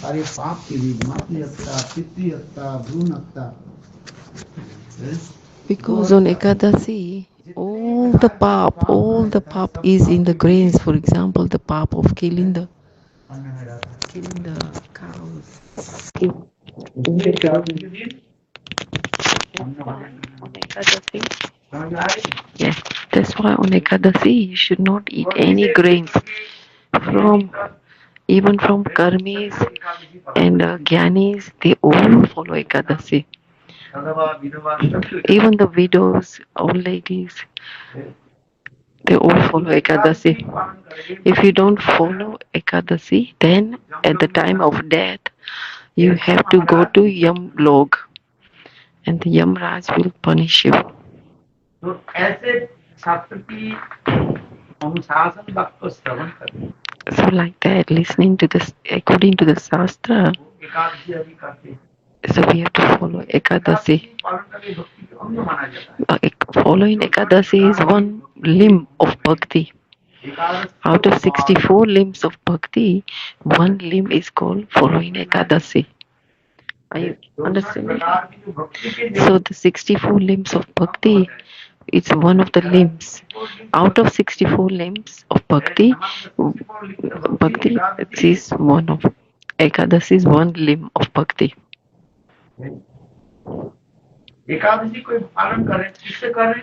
सारे पाप के लिए मातृहत्या, पितृहत्या, भ्रूण हत्या। Because on Ekadasi, all the pap is in the grains. For example, the pap of killing the cows. Killing the cows. That's why on Ekadasi, yes, that's why on Ekadasi you should not eat any grains from even from karmis and gyanis. They all follow Ekadasi. Even the widows, old ladies, they all follow Ekadasi. If you don't follow Ekadasi, then at the time of death, you have to go to Yam Log, and the Yam Raj will punish you. तो ऐसे शास्त्र की अनुशासन वाक्य को श्रवण करते। So like that, listening to this according to the Shastra, Ekadashi आदि करते। so we have to follow Ekadasi. पालन करके भक्ति का अंग माना जाता है। Following Ekadasi is one limb of bhakti. Out of 64 limbs of bhakti, one limb is called following Ekadasi. Are you understanding? So the 64 limbs of bhakti, it's one of the limbs. Out of 64 limbs of bhakti, bhakti is one of Ekadasi is one limb of bhakti. Ekadashi कोई पालन करें, किससे करें?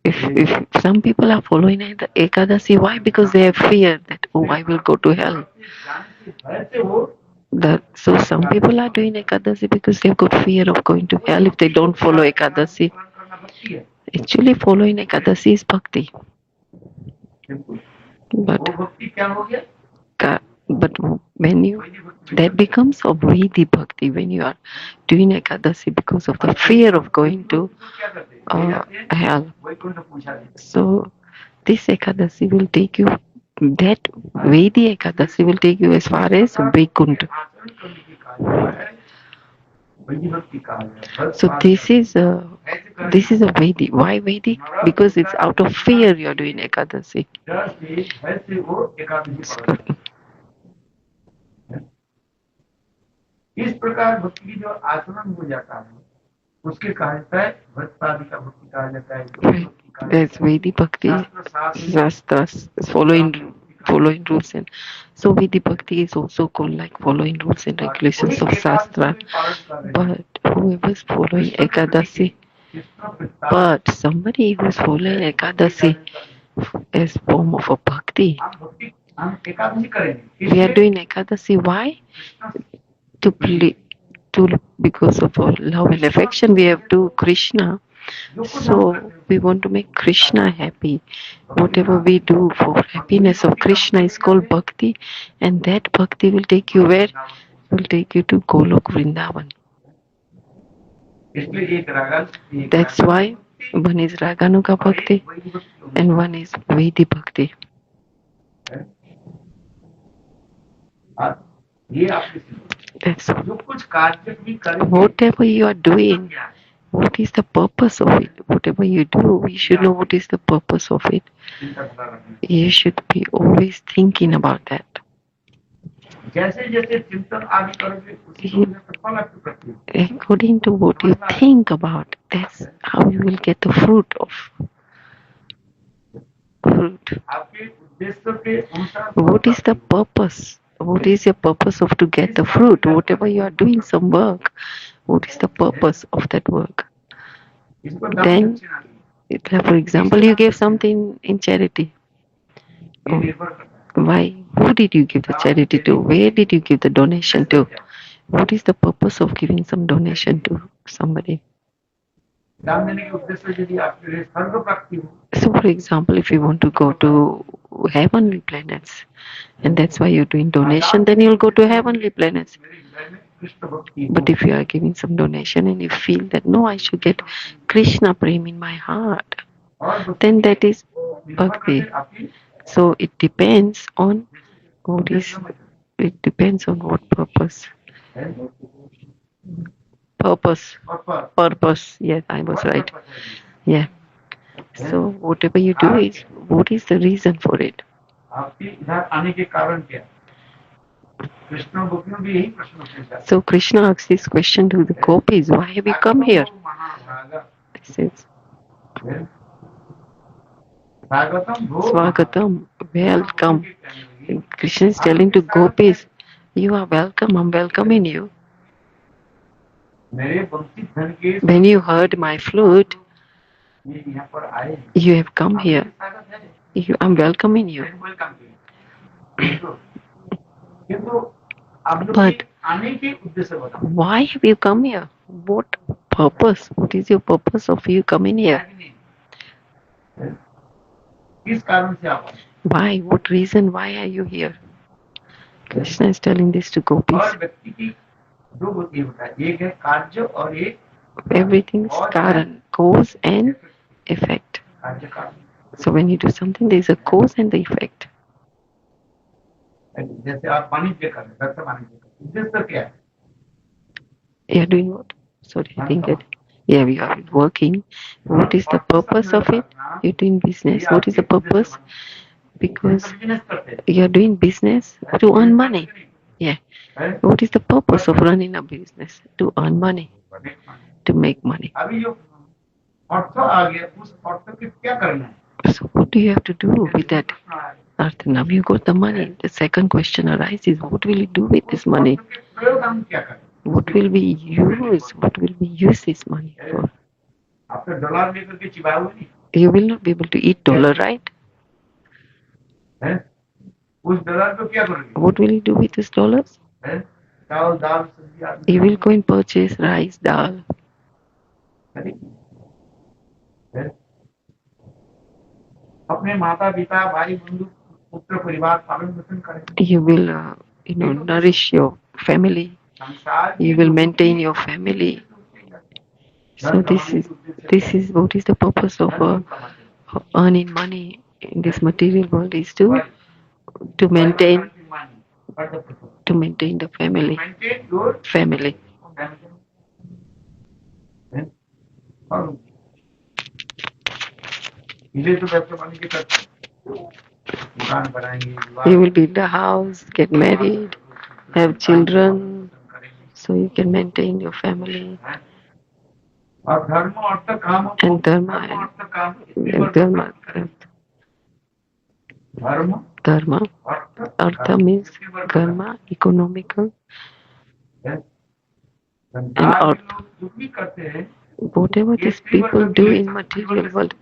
If some people are following the Ekadasi, why? Because they have fear that, oh, I will go to hell. So some people are doing Ekadasi because they've got fear of going to hell if they don't follow Ekadasi. Actually, following Ekadasi is bhakti. But when you, that becomes a Vaidhi bhakti when you are doing Ekadasi because of the fear of going to hell. So this Ekadasi will take you, that Vaidhi Ekadasi will take you as far as Vaikuntha. So this is a Vedic. Why Vedic? Because it's out of fear you are doing Ekadasi. इस प्रकार भक्ति की जो आचरण हो जाता है, उसके कहता है भक्तादि का भक्ति कहा जाता है। That's Vedic Bhakti. Shastras following rules, and so Vedic Bhakti is also called like following rules and regulations of Shastra. But whoever is following Ekadasi, but somebody who is following Ekadasi as form of a bhakti, we are doing Ekadasi. Why? Because of our love and affection we have to Krishna. So we want to make Krishna happy. Whatever we do for happiness of Krishna is called bhakti, and that bhakti will take you where? Will take you to Golok Vrindavan. That's why one is Raganuga Bhakti and one is Vaidhi Bhakti. That's whatever you are doing, what is the purpose of it? Whatever you do, you should know what is the purpose of it. You should be always thinking about that. According to what you think about, that's how you will get the fruit of fruit. What is the purpose? What is your purpose of to get the fruit? Whatever you are doing some work, what is the purpose of that work? Then, for example, you gave something in charity. Oh, why? Who did you give the charity to? Where did you give the donation to? What is the purpose of giving some donation to somebody? So, for example, if you want to go to heavenly planets, and that's why you're doing donation, then you'll go to heavenly planets. But if you are giving some donation and you feel that no, I should get Krishna Prem in my heart, then that is bhakti. So it depends on what is. It depends on what purpose. Purpose. Yes, I was right. Yeah. So whatever you do is, what is the reason for it? Krishna गोपियों भी यही प्रश्न पूछा। So Krishna asks this question to the gopis, why have you come here? Mahabhaga He says, स्वागतम भो Swagatam, welcome. Krishna is telling to gopis, you are welcome, I'm welcoming you. मेरे वंशी धन के When you heard my flute, ये यहाँ पर आए, you have come आपका here. स्वागत है, I'm welcoming you. वेलकम किया। किंतु आप लोग But के आने के उद्देश्य बताओ। why have you come here? What purpose? What is your purpose of you coming here? किस कारण से आप आए? Why? What reason? Why are you here? Krishna is telling this to gopis. और व्यक्ति की दो गति होता है, एक है कार्य और एक Everything is karan, cause and effect. कार्य कारण। So when you do something, there is a cause and the effect. जैसे आप वाणिज्य कर रहे हैं, व्यवसाय वाणिज्य कर रहे हैं, उद्देश्य क्या है? You are doing what? Sorry, I didn't get it. Yeah, we are working. What is the purpose of it? You're doing business. What is the purpose? Because you're doing business to earn money. Yeah. What is the purpose of running a business? To earn money. To make money. अभी जो अर्थ आ गया, उस अर्थ के क्या करना है? So what do you have to do with that earth? Now you got the money. The second question arises, what will you do with this money? प्रयोग हम क्या करें? What will we use? What will we use this money for? आप तो dollar लेकर के चिबाओगे नहीं, You will not be able to eat dollar, right? हैं? उस डॉलर को क्या करोगे? What will you do with these dollars? हैं? चावल दाल सब्जी आदि You will go and purchase rice, dal. हैं? अपने माता पिता भाई बंधु पुत्र परिवार पालन पोषण करें। You will, nourish your family. संसार You will maintain your family. So this is what is the purpose of earning money in this material world is to maintain the family. maintain your Family. और इसे तो व्यवसाय वाणिज्य करते हैं, दुकान बनाएंगे, You will build a house, get married, have children, so you can maintain your family. और धर्म अर्थ काम And dharma अर्थ काम and dharma. धर्म Dharma. Artha means karma, economical, and संसार अर्थ. में लोग जो भी करते हैं, Whatever these people do in material world,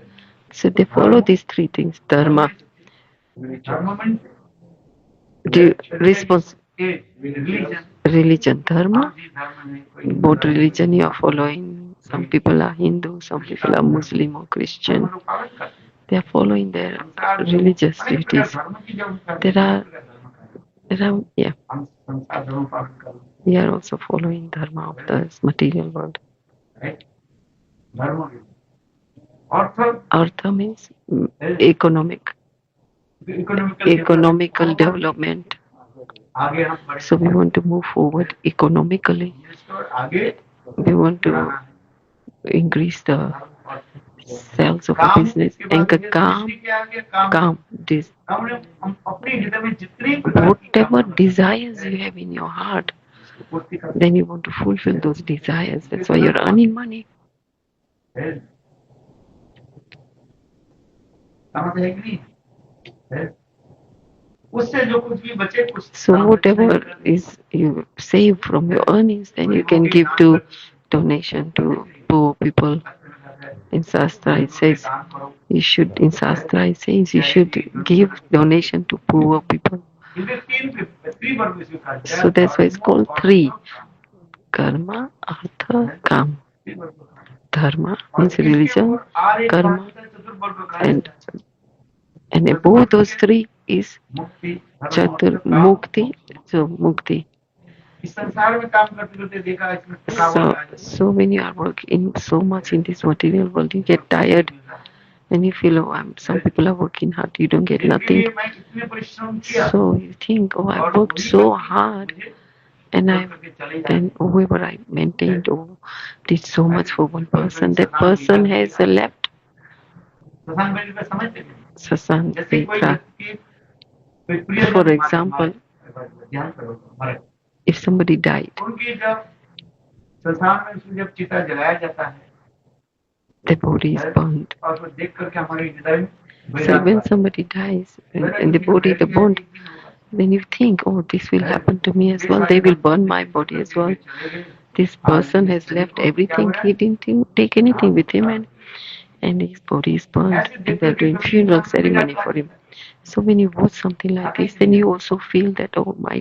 so they follow these three things: dharma, धर्म response, रिलीजन, religion, dharma. धर्म है, What religion you are following? Some people are Hindu, some people are Muslim or Christian. लोग पालन करते हैं। They are following their religious duties. धर्म की जब There are, yeah, हम संसार धर्म पालन कर we are also following dharma of this material world. धर्म अर्थ Artha means economic, economical development. आगे हम बढ़े, So we want to move forward economically. आगे We want to increase the sales of a business and calm this. हम अपने हृदय में जितनी प्रकार की Whatever desires you have in your heart, पूर्ति करते then you want to fulfill those desires. That's why you're earning money. हैं। समझ है कि नहीं है? उससे जो कुछ भी बचे कुछ So whatever is you save from your earnings, then you can give to donation to poor people. In Shastra it says you should. In Shastra it says you should give donation to poor people. So that's why it's called three: karma, artha, kam. Dharma means religion, karma, and above those three is chatur mukti. So mukti. इस संसार में काम करते करते देखा इसमें थकावट आ जाती So when you are working so much in this material world, you get tired and you feel, oh, some people are working hard, you don't get है। nothing. इसलिए मैं इतने परिश्रम किया So you think, oh, I worked so hard and whoever I maintained or did so much for one person, that person has left सत्संग में समझते हैं। Sasang जैसे कोई Vitra. व्यक्ति कोई प्रियजन For हमारे example, ध्यान करो मरे if somebody died, उनकी जब संसार में उसमें जब चिता जलाया जाता है the body is burned. और उसको देख करके हमारे हृदय में So when somebody dies and the body, the burned, then you think, oh, this will happen to me as well. They will burn my body as well. This person has left everything. He didn't take anything with him, and his body is burned, and they're doing funeral ceremony for him. So when you watch something like this, then you also feel that, oh my,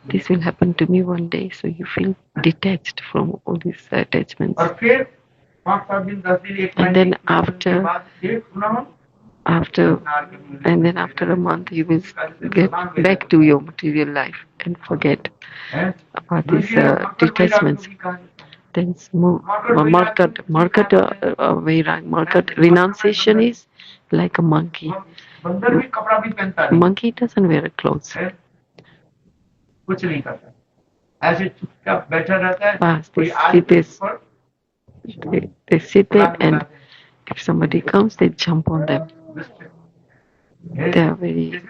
this will happen to me one day. So you feel detached from all these attachments. And then after and then after a month you will get back to your material life and forget about these detachments. Then market renunciation is like a monkey. Monkey doesn't wear clothes. कुछ नहीं करता ऐसे चुपचाप बैठा रहता है they sit there, and if somebody comes they jump on them. They are very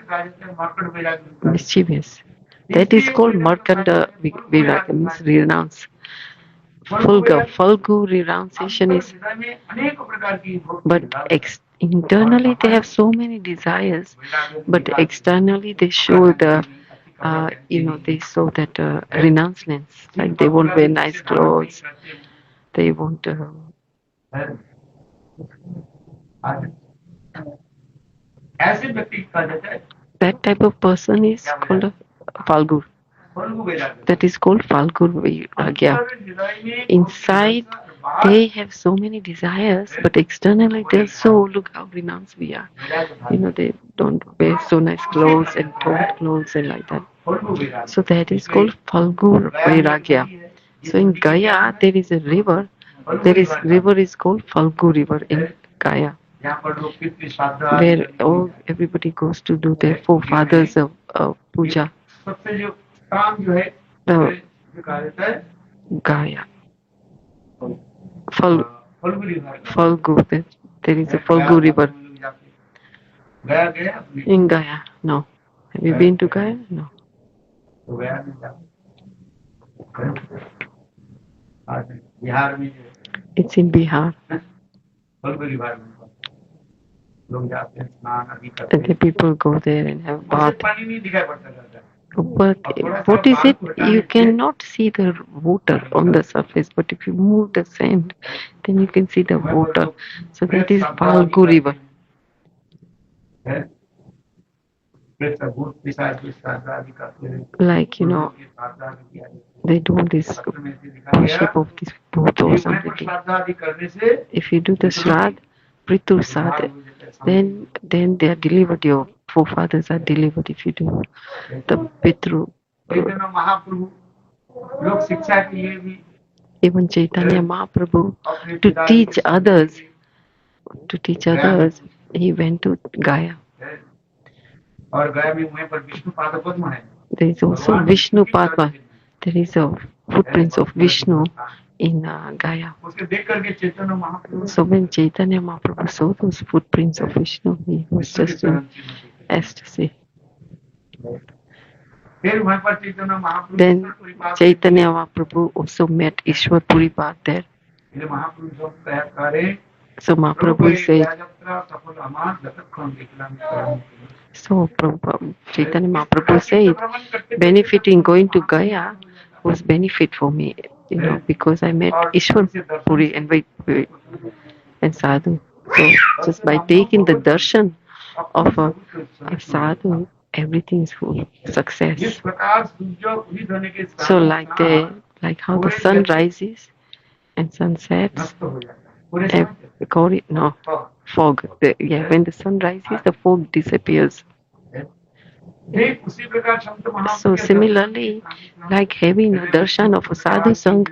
mischievous. That is called Markanda Viragya, means renounce. Falgu renunciation is, but internally they have so many desires, but externally they show the, they show that renouncements. Like they won't wear nice clothes, they won't. That type of person is called a Falgur. That is called Falgur Viragya. Inside, they have so many desires, but externally they're so, look how renounced we are. They don't wear so nice clothes and torn clothes and like that. So that is called Falgur Viragya. So in Gaya, there is a river. River is called Falgu River in Gaya, where everybody goes to do their forefathers of puja. The Gaya. Falgu. There is a Falgu River. In Gaya, no. Have you been to Gaya? No. It's in Bihar. And the people go there and have bath. But what is it? You cannot see the water on the surface, but if you move the sand, then you can see the water. So that is Falgu River. Like, they do this worship of this Bhut or something. If you do the Shraddha, Pritur Sadh, then they are delivered, your forefathers are delivered if you do the Pitru. Even Chaitanya Mahaprabhu, to teach others, he went to Gaya. There is also Vishnu Padma. There is a footprints of Vishnu in Gaya. So when Chaitanya Mahaprabhu saw those footprints of Vishnu, he was just in ecstasy. Then Chaitanya Mahaprabhu also met Ishwar Puripad there. So Mahaprabhu said, Chaitanya Mahaprabhu said, benefiting going to Gaya was benefit for me, because I met Ishwar Puri and Sadhu. So just by taking the darshan of a sadhu, everything is full success. So like how the sun rises and sun sets, fog. When the sun rises, the fog disappears. So similarly, like having a darshan of a sadhu sang,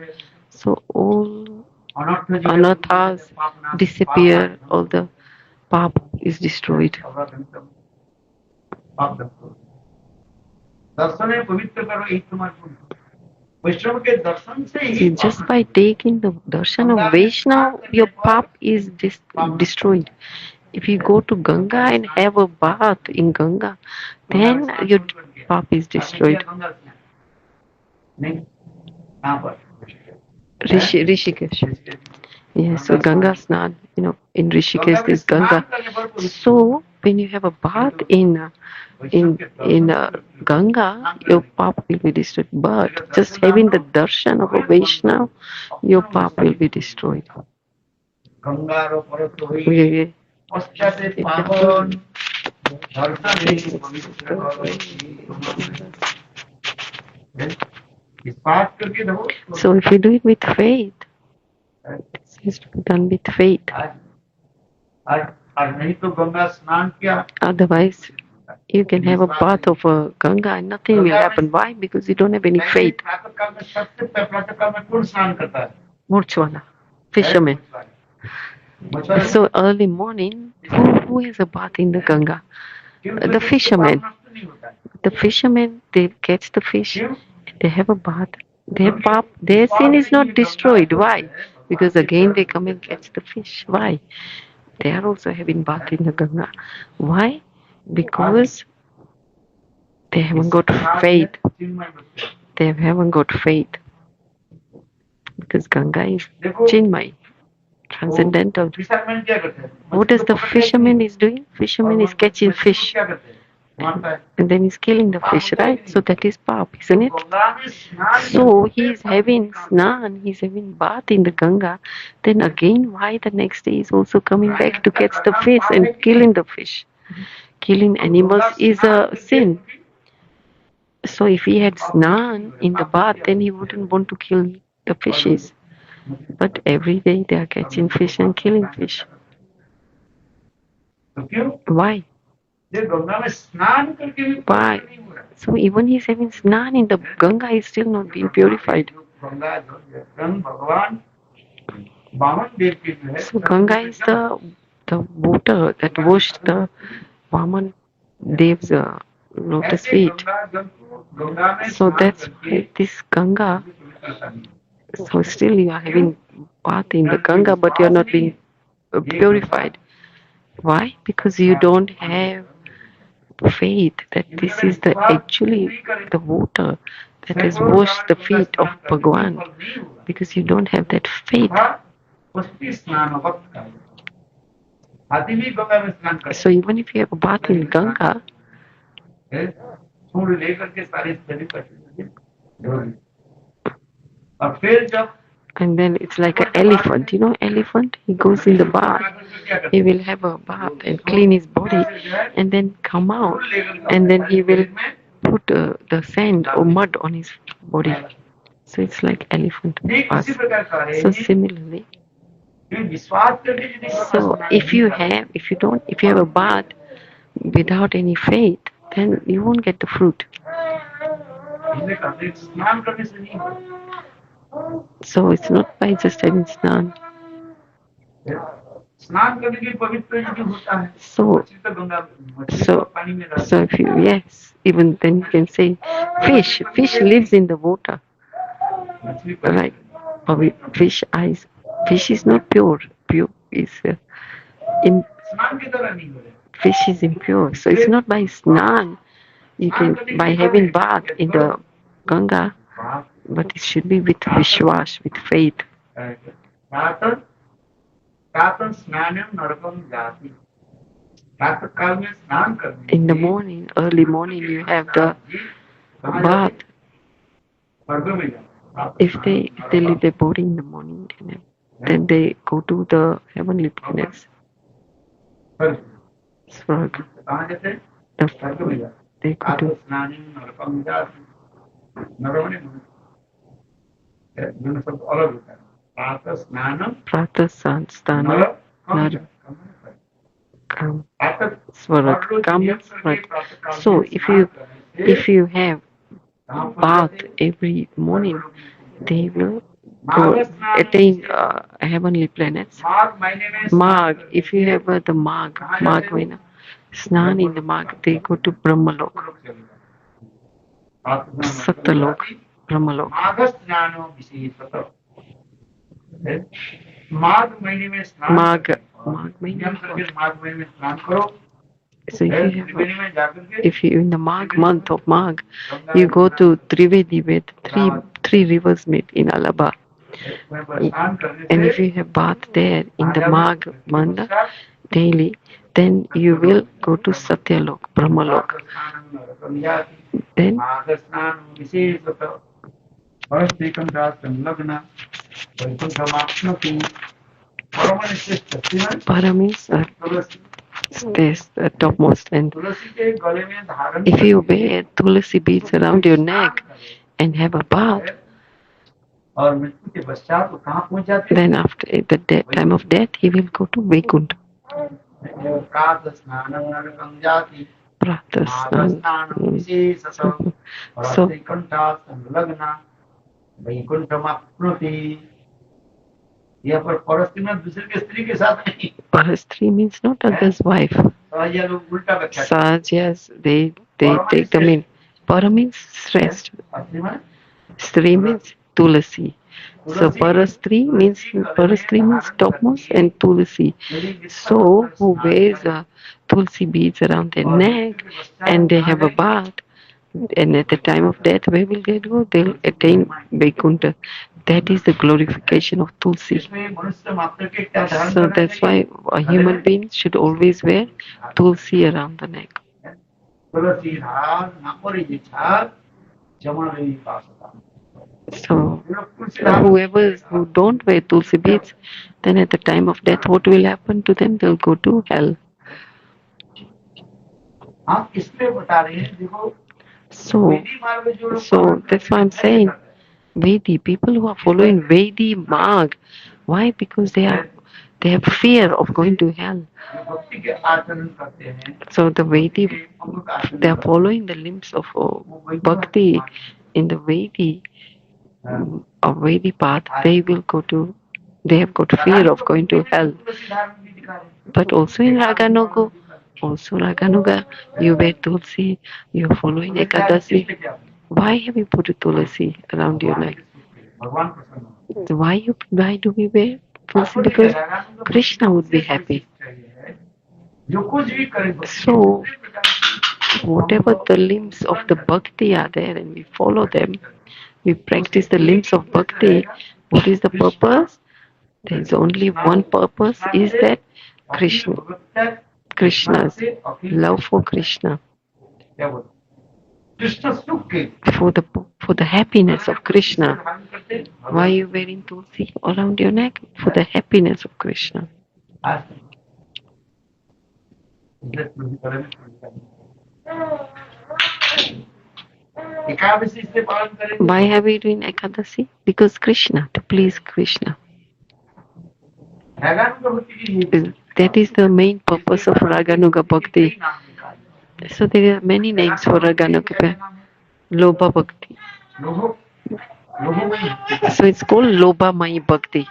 so all anathas disappear, all the pap is destroyed. See, just by taking the darshan of Vaishnava, your pap is destroyed. If you go to Ganga and have a bath in Ganga, then pap is destroyed. नहीं कहाँ पर Rishikesh. Yes, so Ganga Snan, in Rishikesh there's Ganga. So when you have a bath in Ganga, your pap will be destroyed. But just having the darshan of a Vaishnav, your pap will be destroyed. गंगारो परत होई Yeah. पश्चाते पावन दर्शने पवित्र इस बात करके देखो So if you do it with faith, it has to be done with faith. आज नहीं तो गंगा स्नान किया Otherwise, you can have a bath of a Ganga and nothing will happen. Why? Because you don't have any faith. प्रातःकाल में सबसे प्रातःकाल में कौन स्नान करता है Murchwana, fisherman. So early morning, who has a bath in the Ganga? The fishermen. The fishermen, they catch the fish, they have a bath. Their sin is not destroyed. Why? Because again they come and catch the fish. Why? They are also having bath in the Ganga. Why? Because they haven't got faith. They haven't got faith. Because Ganga is Chinmay, transcendental. What does the fisherman is doing? Fisherman is catching fish. And then he's killing the fish, right? So that is pap, isn't it? So he is having snan, he's having bath in the Ganga. Then again, why the next day is also coming back to catch the fish and killing the fish? Killing animals is a sin. So if he had snan in the bath, then he wouldn't want to kill the fishes. But every day they are catching fish and killing fish. Why? Why? So even he's having snan in the Ganga, he's still not being purified. So Ganga is the water that washed the Vaman Dev's lotus feet. So that's why this Ganga, so still you are having bath in the Ganga, but you are not being purified. Why? Because you don't have faith that this is actually the water that has washed the feet of Bhagwan. Because you don't have that faith. So even if you have a bath in Ganga, and then it's like an elephant, elephant, he goes in the bath, he will have a bath and clean his body and then come out and then he will put the sand or mud on his body. So it's like elephant bath. So similarly, so if you have a bath without any faith, then you won't get the fruit. So it's not by just having snan. So if you, yes, even then you can say fish lives in the water. Right? Fish is not pure. Pure is fish is impure. So it's not by snan. You can by having bath in the Ganga, but it should be with vishwas, with faith. In the morning, early morning, you have the bath. If they leave their body in the morning, then they go to the heavenly planets. Swarg. They go to Pratah Stanam Swarg. So if you have bath every morning, they will go attain heavenly planets. Mag, if you have the Mag Vena, Snan in the Mag, they go to Brahmalok, Satyalok, Brahmalok. माघ महीने में स्नान करो So फिर त्रिवेणी में जाकर के if you in the month of Magh, you go to Trivedi where the three rivers meet in Alaba. उसमें स्नान करने And if से you have bath there in the Magh month daily, then you will go to Satyalok, Brahmalok. Then माघ स्नान विशेषतः परस्त्रीकं संलग्न वैकुंठमाप्नोति परमनिष्ठ Param is this the topmost, and तुलसी के गले में धारण if you wear tulsi beads around your neck and have a bath, और मृत्यु के पश्चात वो कहाँ पहुंच जाते हैं? then after the time of death he will go to Vaikuntha. प्रातः स्नानं नरकं जाति Pratha स्नानं विशेषतः परस्त्रीकंठा संलग्न वैकुंठमाप्नोति। यहाँ पर परस्त्री में दूसरे के स्त्री के साथ नहीं। Parastri means not others' wife. ये लोग उल्टा व्याख्या करते Saj, yes, they take the mean. Para means श्रेष्ठ. हैं। Stri means Tulasi. So Parastri means topmost and Tulasi. So who wears Tulsi beads around their neck and they have a bath, and at the time of death, where will they go? They'll attain Vaikuntha. That is the glorification of Tulsi. So that's why a human being should always wear Tulsi around the neck. So whoever who don't wear Tulsi beads, then at the time of death, what will happen to them? They'll go to hell. So that's why I'm saying Vedi, people who are following Vedi Marg, why? Because they have fear of going to hell. So the Vedi, they are following the limbs of Bhakti in the Vedi, of Vedi path. They have got fear of going to hell. But also in Raganuga, you wear Tulsi, you are following Ekadasi. Why have you put a Tulsi around your neck? Why do we wear Tulsi? Because Krishna would be happy. So, whatever the limbs of the Bhakti are there and we follow them, we practice the limbs of Bhakti. What is the purpose? There is only one purpose, is that Krishna's love for Krishna. For the happiness of Krishna. Why are you wearing Tulsi around your neck? For the happiness of Krishna. Why have we doing Ekadasi? Because Krishna, to please Krishna. That is the main purpose of Raganuga Bhakti. So there are many names for Raganuga. Lobha Bhakti. So it's called Lobha Mai Bhakti.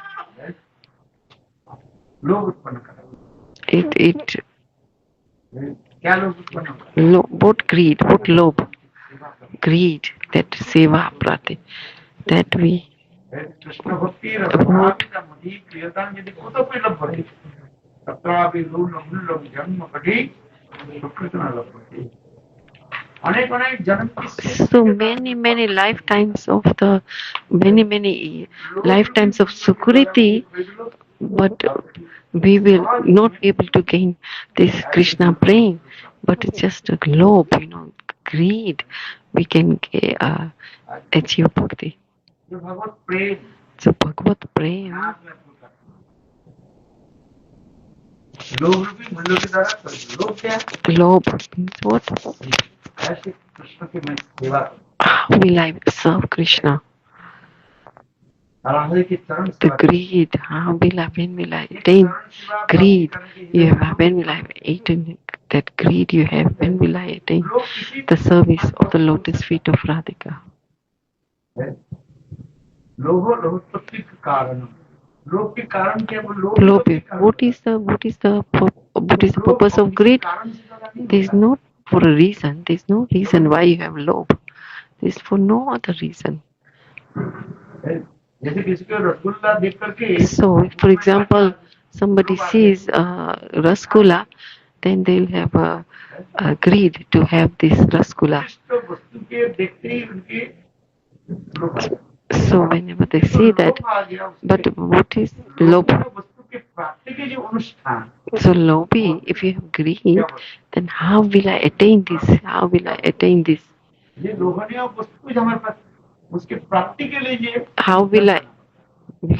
What greed, what lobh? Greed, that seva prati, that we what? So many lifetimes of many lifetimes of Sukriti, but we will not be able to gain this Krishna prem, but it's just a globe, greed. We can achieve bhakti. So Bhagavad prem. Lobh means what? How will I serve Krishna? The greed, when will I attain greed? When will I attain that greed you have? When will I attain the service of the lotus feet of Radhika? What is the purpose of greed? There is not for a reason. There is no reason why you have lobh. There is for no other reason. So, for example, somebody sees Rasgulla then they'll have agreed to have this rasgulla. विशिष्ट वस्तु के देखते ही उनके लोभ आ जाता है। So whenever they तो see that, लोभ आ गया उसके but what is लोभ lobha? में वस्तु के प्राप्ति के जो अनुष्ठान So lobhi, if you have greed, then how will I attain this? How will I attain this? ये लोभनीय वस्तु जो हमारे पास उसके प्राप्ति के लिए ये How will I?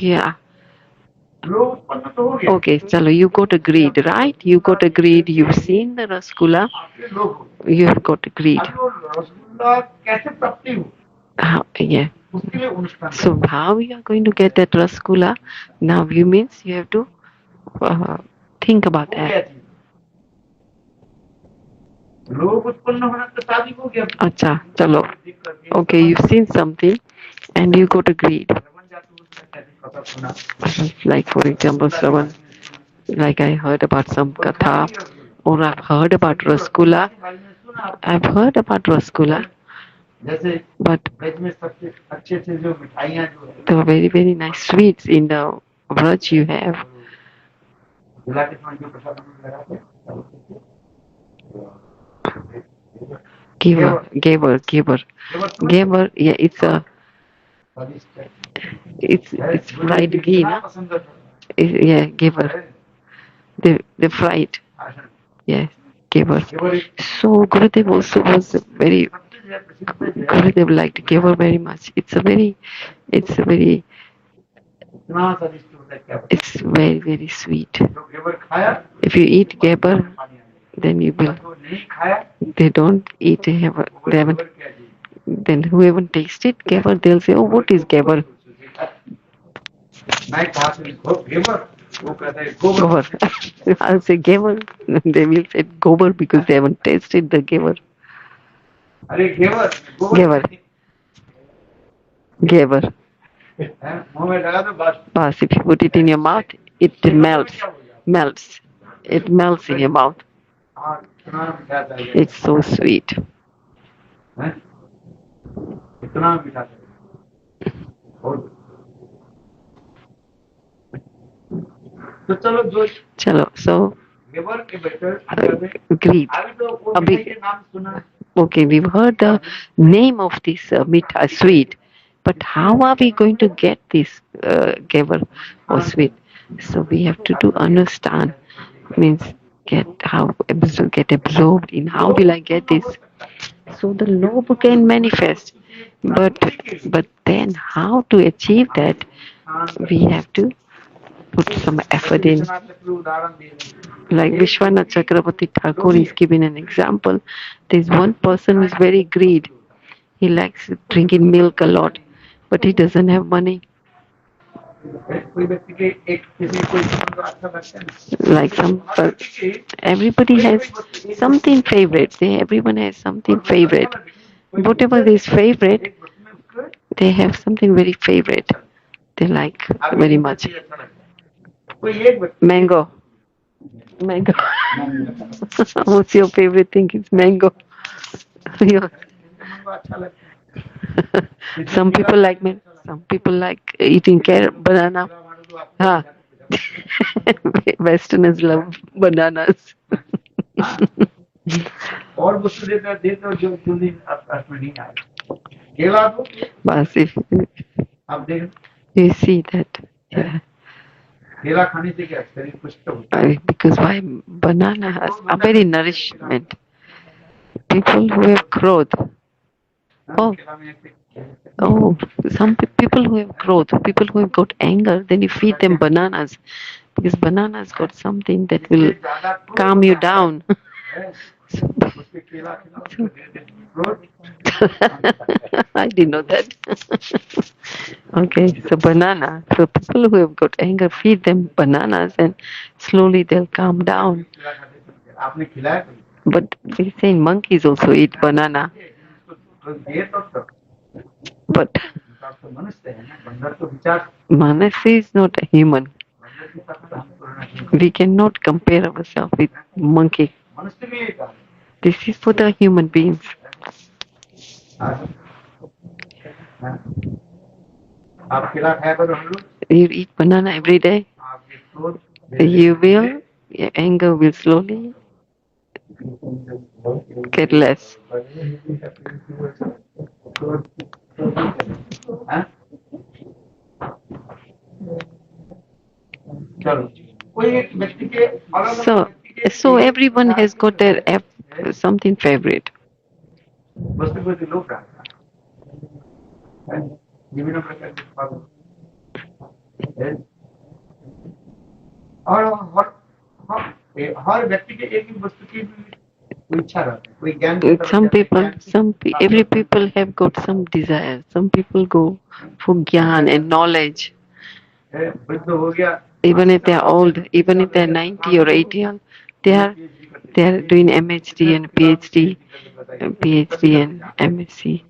Yeah. लोभ उत्पन्न तो हो गया। Okay, chalo, you got a greed, right? You got a greed. You've seen the rasgulla. आपके लोभ हो गया। You have got a greed. अभी वो रसगुल्ला कैसे प्राप्ति हो How, yeah. उसके लिए अनुष्ठान So how you are going to get that rasgulla? Now you means you have to think about वो क्या that. चीज लोभ उत्पन्न होना तो शादी हो गया। Acha, chalo. Okay, you've seen something and you got a greed. श्रवण जाति उसमें कैसे कथा सुना Like for example, Shravan, like I heard about some katha, or I've heard about rasgulla. I've heard about rasgulla, जैसे but वेज में सबसे अच्छे अच्छे जो मिठाइयाँ जो है the very very nice sweets in the Vraj you have. जिला के समय जो प्रसाद हम लगाते हैं Gaber. Yeah, स्वादिष्ट है। it's fried ghee, कितना na? पसंद है Yeah, gaber. The fried. आसन Yes, gaber. केवल एक So Gurudev also was very. सबसे जो है प्रसिद्ध है Gurudev liked gaber very much. It's a very. इतना स्वादिष्ट होता है क्या It's very very sweet. जो केवल खाया If you eat gaber, पानी आ गया। then you will. जो नहीं खाया They don't eat. They haven't. केवल क्या जी Then whoever tasted gaber, they'll say, "Oh, what is gaber?" मैं कहा गेबर वो कहता है गोबर Gobar. I'll say gaber. They will say gobar because they haven't tasted the gaber. अरे गेबर Gaber. Gaber. मुंह में लगा तो बस Bas, if you put it in your mouth, it melts. Melts. It melts in your mouth. हाँ इतना मीठा चाहिए It's so sweet. हैं? इतना मीठा चाहिए बहुत तो चलो जो Chalo. So, गेबर के बेटर greed. अभी तो वो अभी मिठाई के नाम सुना Okay, we've heard the name of this mitha sweet, but how are we going to get this gaber or sweet? So we have to understand. Means get absorbed in. How will I get this? So the lobh can manifest, but then how to achieve that? We have to put some effort in. उदाहरण दे Like Vishwanath Chakravarti Thakur is giving an example. There's one person who's very greedy. He likes drinking milk a lot, but he doesn't have money. कोई व्यक्ति के एक किसी कोई संबंध अच्छा लगता है Like everybody has something favorite. Everyone has something favorite. Whatever is favorite, एक वस्तु में उसको they have something very favorite. They like very much. अच्छा लगता है कोई एक व्यक्ति Mango. What's your favorite thing? It's mango. को अच्छा लगता है Some people like me. Some people like eating banana. हाँ. Westerners love bananas. और वस्तु देते जो दिन अर्थ में नहीं आए केला तो बस if आप देख you see that, yeah. केला खाने से क्या शरीर पुष्ट होता है Because why banana has a very nourishment. People who have growth. Oh. केला में ऐसे Oh, some people who have growth, people who have got anger, then you feed them bananas because bananas got something that will calm you down. उसके केला खिलाओ रोज I didn't know that. Okay, so banana. So people who have got anger, feed them bananas and slowly they'll calm down. केला खाते थे आपने खिलाया कभी But they say monkeys also eat banana. तो ये तो But तो मनुष्य है ना बंदर तो विचार Manasi is not a human. बंदर के साथ हम करना चाहिए We cannot compare ourselves with monkey. मनुष्य भी एक This is for the human beings. आप केला खाया करो हम लोग You eat banana every day. आपके क्रोध You will, your anger will slowly careless. हाँ? चलो कोई एक व्यक्ति के अलग So, अलग व्यक्ति के so everyone has got their something favorite. वस्तु को जो लोग रखता है विभिन्न प्रकार के फल है और हर व्यक्ति के एक ही वस्तु की कोई इच्छा रहती है कोई ज्ञान Every people have got some desire. Some people go for gyan and knowledge. वृद्ध हो गया Even if they are old, even if they are 90 or 80 years, they are doing MHD and PhD and MSc.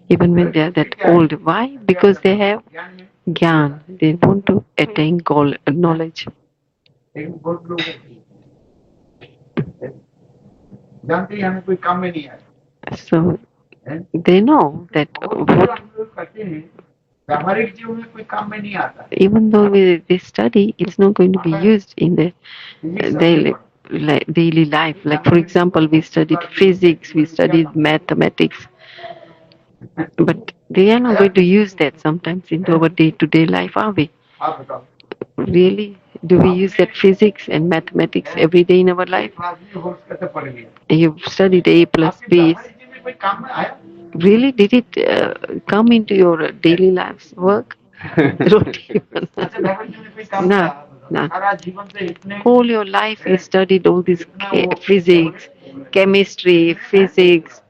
Even when they are that old, why? Because they have gyan. They want to attain knowledge. लेकिन बहुत लोग जानते हैं हमें कोई काम में नहीं आया So they know that what हम लोग करते हैं व्यावहारिक जीवन में कोई काम में नहीं आता even though they study, it's not going to be used in the daily life. Like for example, we studied physics, we studied mathematics, but they are not going to use that sometimes into our day-to-day life, are we? आप बताओ Really? Do we use that physics and mathematics every day in our life? कैसे पढ़ेंगे You've studied A plus B. व्यावहारिक जीवन में कोई काम में आया Really? Did it come into your daily life's work? अच्छा व्यावहारिक जीवन में कोई काम No, no. सारा जीवन से इतने Whole your life you studied all this physics, chemistry, physics,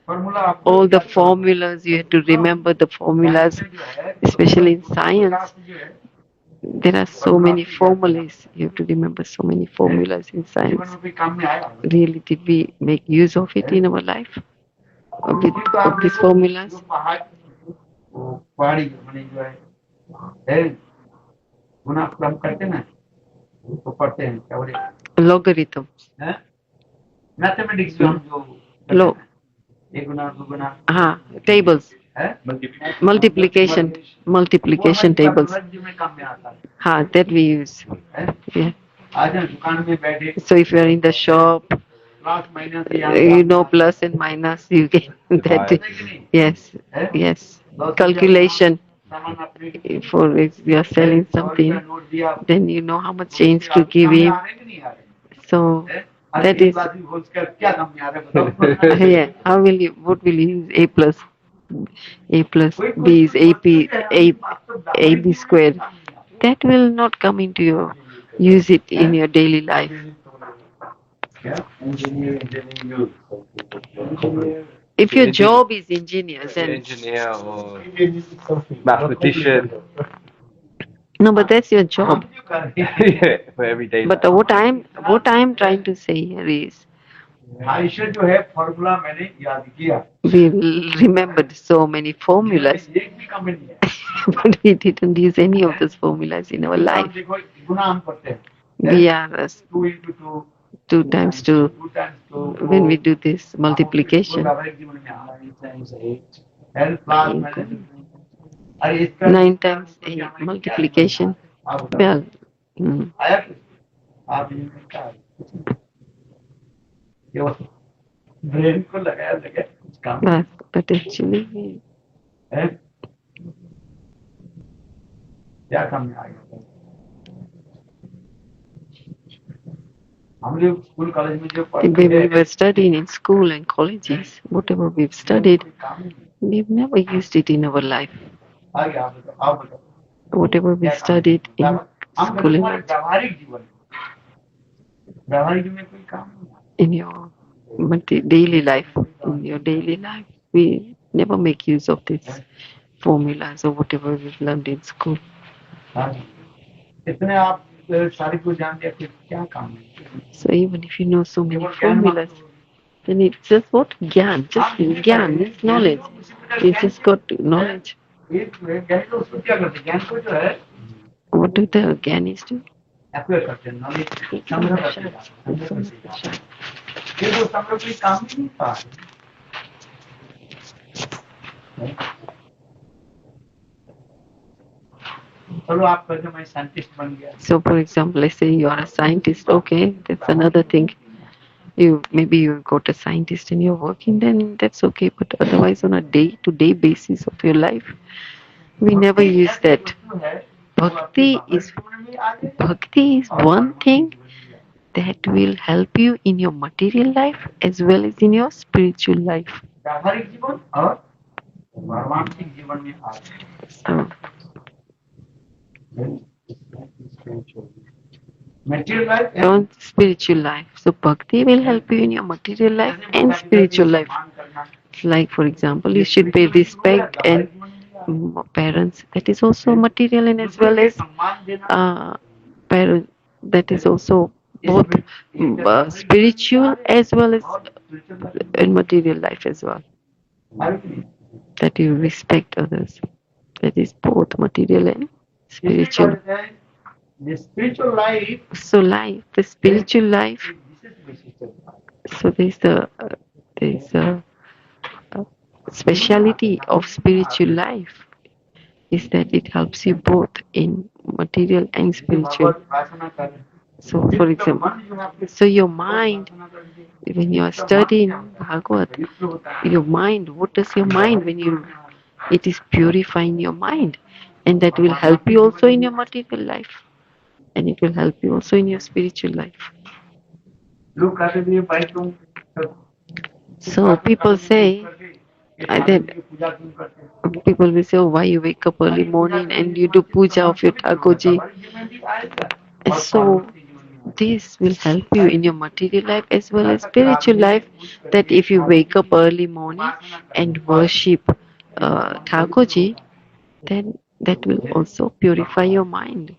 formula all the formulas. You have to remember the formulas, especially in science. There are so many formulas. You have to remember so many formulas in जीवन science. में कोई काम में आया Really, did we make use of it in our life? Of these formulas? पहाड़ी मैंने जो है गुना क्रम करते ना तो पढ़ते हैं क्या बोले Logarithm. मैथमेटिक्स जो हम जो Log. एक गुना दो गुना Tables. Multiplication tables. में काम में आता है That we use. Yeah. आज हम दुकान में बैठे So if you are in the shop, class minus you know plus and minus, you get that. Yes, yes. Calculation. सामान अपने For if you are selling something, note दिया then you know how much change to give him. So that is, क्या काम में आ रहा है बताओ yeah. What will you use? A plus B is AB squared. That will not come into your, use it in your daily life. If your job is engineers and engineer or mathematician. no, but that's your job. Yeah, for every day. But what I'm trying to say here is ईश्वर जो है formula मैंने याद किया we remembered so many formulas, एक भी काम में नहीं है but we didn't use any of those formulas in our life. देखो गुना हम करते हैं We are 2 into 2 2 times 2 2 times 2 when we do this multiplication. व्यावहारिक जीवन में आता है times 8 l plus minus अरे इसका 9 times 8 multiplication. Well, आया आप ये क्या ब्रेन को लगाया लगे कुछ काम but actually है क्या काम में आ गया हम लोग स्कूल कॉलेज में जो when we were studying in school and colleges, whatever we've studied, we've never used it in our life. आ गया आप बताओ Whatever we studied in school and व्यावहारिक जीवन में कोई काम नहीं in your daily life, we never make use of these formulas or whatever we've learned in school. इतने आप सारी को जान लिया फिर क्या काम है So even if you know so many formulas, then it's just what? Gyan. Just gyan means knowledge. You just got knowledge. ज्ञानी लोग उसको क्या करते हैं ज्ञान को जो है What do the Gyanis do? Acquire करते हैं नॉलेज संग्रह करते हैं ये वो संग्रह कोई काम ही नहीं था चलो आप कहते मैं साइंटिस्ट बन गया So for example, let's say you are a scientist. Okay, that's another thing. maybe you got a scientist and you're working, then that's okay. But otherwise, on a day-to-day basis of your life, we never use that. Bhakti is Bhakti is one thing that will help you in your material life as well as in your spiritual life. व्यावहारिक जीवन और पारमार्थिक जीवन में आ So, material life on spiritual life. So Bhakti will help you in your material life and spiritual life. Like for example, you should pay respect and parents. That is also material and as well as parent. That is also both spiritual as well as in material life as well. That you respect others. That is both material and spiritual. The spiritual life. So life, the spiritual life. So there's a speciality of spiritual life is that it helps you both in material and spiritual. So for example, so your mind, when you are studying Bhagavad, your mind, what does your mind it is purifying your mind, and that will help you also in your material life, and it will help you also in your spiritual life. So people say that people will say, oh, why you wake up early morning and you do puja of your Thakurji? So this will help you in your material life as well as spiritual life, that if you wake up early morning and worship Thakurji, then that will also purify your mind.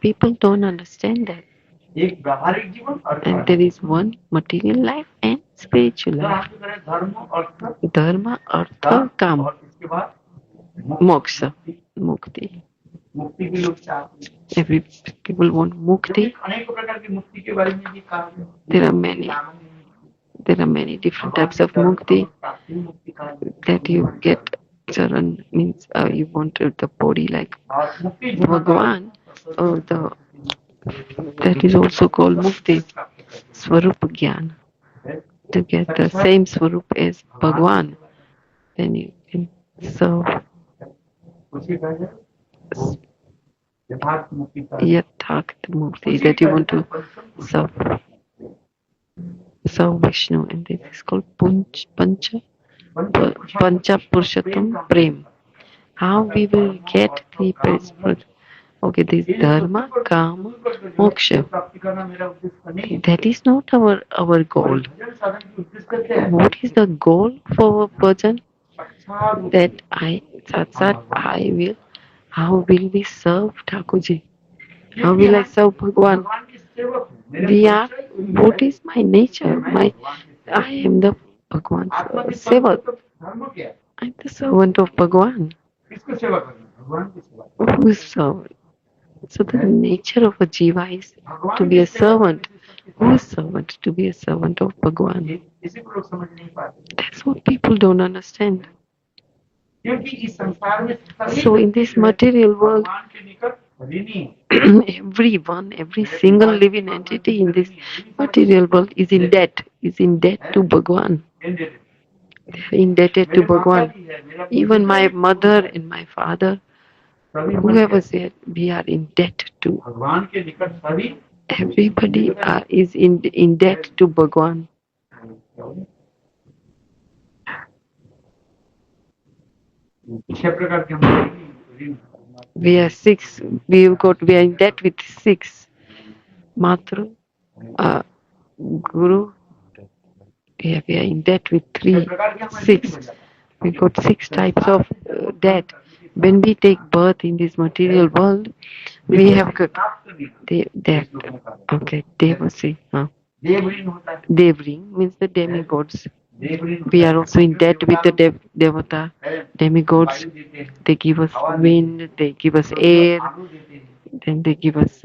People don't understand that. And there is one material life and spiritual life. Dharma, artha, kama, moksha, mukti. Every people want mukti. There are many different types of mukti that you get. Charan means you want the body like Bhagwan, or that is also called mukti. Swarup Gyan. To get the same Swarup as Bhagwan, then you can serve Yatharth Mukti, that you want to serve Vishnu, and this is called Pancha Purushottam Prem. How we will get the principle? Okay, this Dharma, Kama, Moksha. That is not our goal. What is the goal for our bhajan? That how will we serve Thakurji? How will I serve Bhagwan? What is my nature? I am the Bhagwan's sevak. I'm the servant of Bhagwan. Who is servant? So the nature of a jiva is to be a servant. Who is servant? To be a servant of Bhagwan. That's what people don't understand. So in this material world, every single living entity in this material world is in debt to Bhagwan. They are indebted to Bhagwan. Even my mother and my father, whoever said, we are in debt to. Everybody is in debt to Bhagwan. We are six. We are in debt with six. Matra, Guru. Yeah, we are in debt with six. We got six types of debt. When we take birth in this material world, we have got debt. Okay, Devasi. Devring means the demigods. We are also in debt with the Devata, demigods. They give us wind, they give us air, then they give us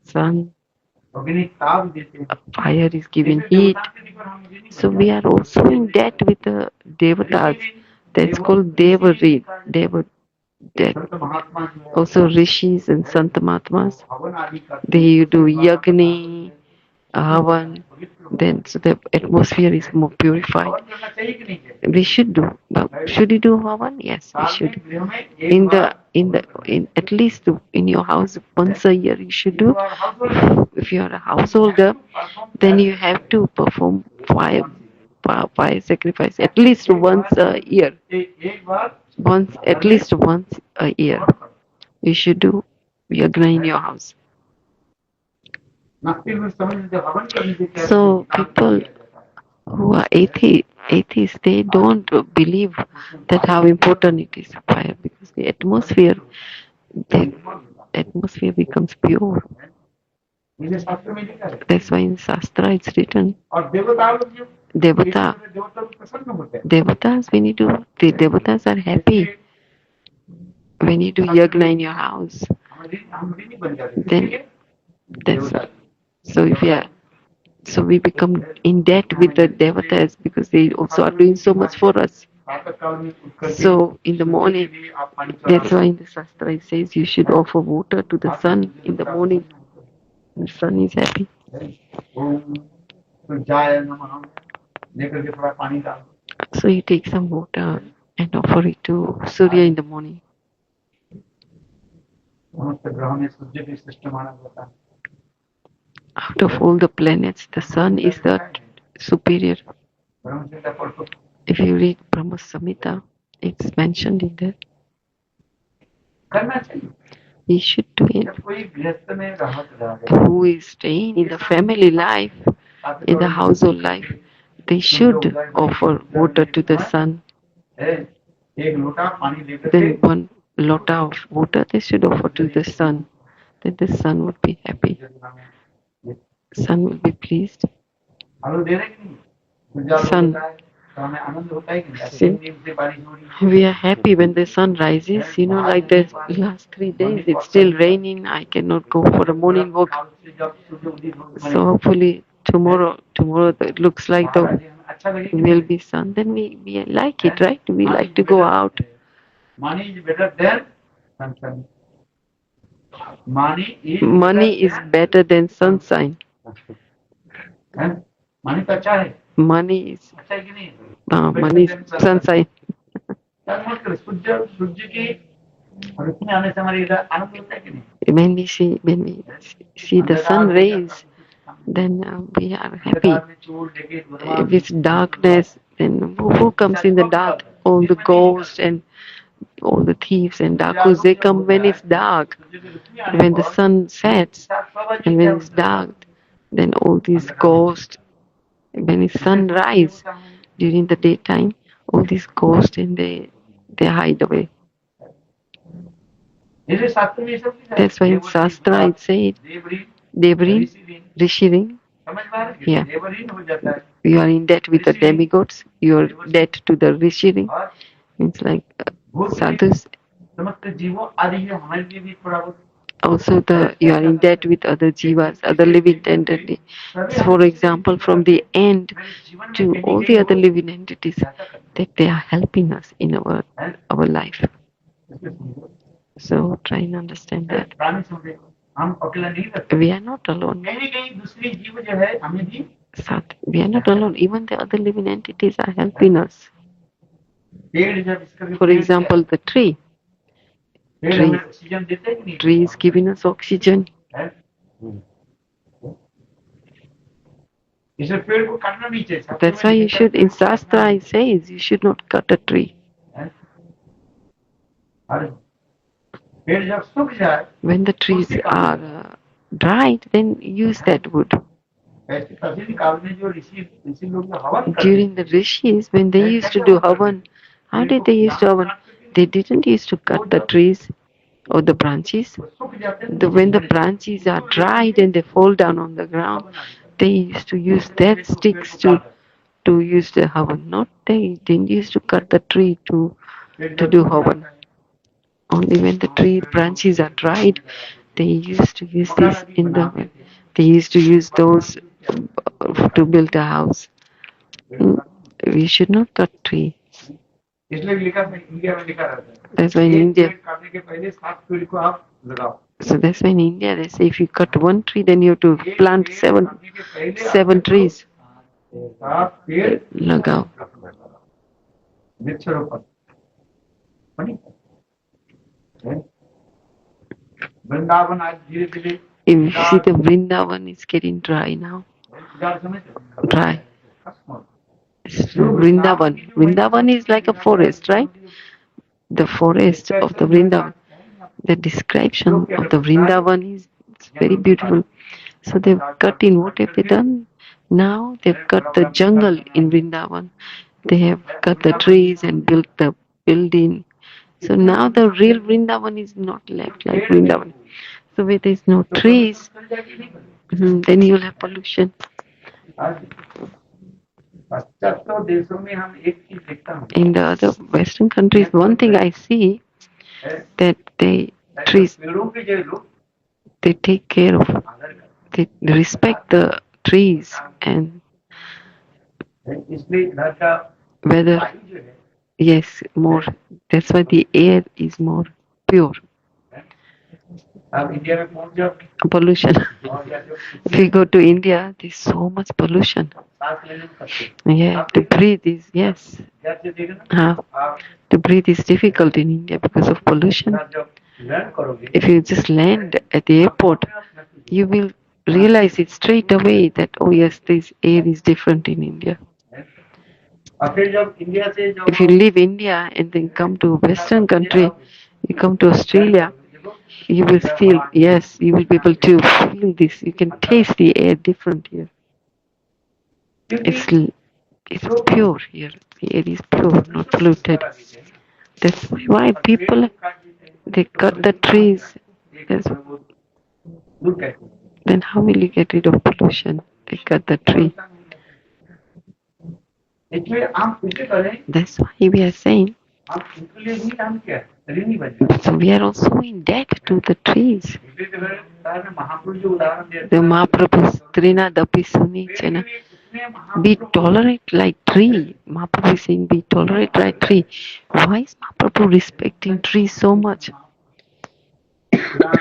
sun. Fire is giving heat. So we are also in debt with the Devatas. That's called Devari. that संत महात्मा जो है, also rishis and Santamahatmas, हवन आदि करते they हैं, do उसके द्वारा yagni, havan, पवित्र होते then so the atmosphere is more हैं। purified. हवन करना चाहिए कि नहीं चाहिए? We should do. But should you do havan? Yes, we साल में should. गृह में एक बार In at least in your house once a year you should do. If you are a householder, then you have to perform fire sacrifice at least once a year. एक बार At least once a year, you should do yagna in your house. नास्तिक लोग समझ लेते हैं, हवन करने से क्या है? So people who are atheists, they don't believe that how important it is fire, because the atmosphere becomes pure. इन्हें शास्त्र में लिखा है। That's why in Shastra it's written. और देवता लोग जो देवता देवता लोग प्रसन्न होते हैं। Devatas, when you do, the devatas are happy when you do yagna in your house. हम ऋणी बन जाते हैं। Then that's so if you are, so we become in debt with the devatas because they also are doing so much for us. So in the morning, that's why in the Shastra it says you should offer water to the sun in the morning. The sun is happy. So you take some water and offer it to Surya in the morning. Out of all the planets, the sun is the superior. If you read Brahma Samhita, it's mentioned in there. We should do it. Who is staying in the family life, in the household life, they should offer water to the sun. Then one lota of water they should offer to the sun. Then the sun would be happy. Sun will be pleased. Sun. See, we are happy when the sun rises. You know, like the last 3 days, it's still raining. I cannot go for a morning walk. So hopefully tomorrow it looks like there will be sun. Then we like it, right? We like to go out. Money is better than sunshine. Money is better than sunshine. Money तो अच्छा है। Money is अच्छा है कि नहीं? money is sunshine. सूर्य की रोशनी आने से हमारी आनंद होता है कि नहीं? When we see the sun rays, then we are happy. If it's darkness, then who comes in the dark? All the ghosts and all the thieves and darkus, they come when it's dark. When the sun sets and when it's dark, then all these ghosts, when it's sunrise during the daytime, all these ghosts and they hide away. That's why in Shastra it said, Devrin, Rishirin, yeah. You are in debt with the demigods, you are debt to the Rishirin. It's like sadhus. Also, you are in debt with other jivas, other living entities. For example, from the end to all the other living entities, that they are helping us in our life. So try and understand that. We are not alone. We are not alone. Even the other living entities are helping us. For example, the tree. Tree is giving us oxygen. That's why you should, in Shastra it says, you should not cut a tree. When the trees are dried, then use that wood. During the rishis, when they used to do havan, how did they use to havan? They didn't used to cut the trees or the branches. When the branches are dried and they fall down on the ground, they used to use that sticks to use the havan. Not they didn't used to cut the tree to do havan. Only when the tree branches are dried, they used to use this they used to use those to build a house. We should not cut tree. इसलिए लिखा था, India में लिखा रहता है That's why in एक India. पेड़ काटने के पहले 7 पेड़ को आप लगाओ। So that's why in India they say if you cut one tree, then you have to एक plant पेड़ seven काटने के पहले आप seven trees. 7 पेड़ लगाओ. वृक्षारोपण बनी। वृंदावन आज धीरे धीरे If you see the Vrindavan is getting dry now. Dry. Vrindavan is like a forest, right? The forest of the Vrindavan. The description of the Vrindavan is very beautiful. So they've cut in, what have they done? Now they've cut the jungle in Vrindavan. They have cut the trees and built the building. So now the real Vrindavan is not left like Vrindavan. So where there is no trees, then you'll have pollution. In the other Western countries, one thing I see that they take care of, they respect the trees and weather. Yes, more. That's why the air is more pure. Pollution. If you go to India, there's so much pollution. Yeah, to breathe is, yes. To breathe is difficult in India because of pollution. If you just land at the airport, you will realize it straight away that, oh yes, this air is different in India. If you leave India and then come to Western country, you come to Australia, you will feel, yes, you will be able to feel this. You can taste the air different here. It's pure here. The air is pure, not polluted. That's why people, they cut the trees. Then how will you get rid of pollution? They cut the tree. That's why we are saying, so we are also in debt to the trees. The Mahaprabhu Trinadapi Suni Chena. We tolerate like tree. Mahaprabhu is saying we tolerate like tree. Why is Mahaprabhu respecting trees so much? Why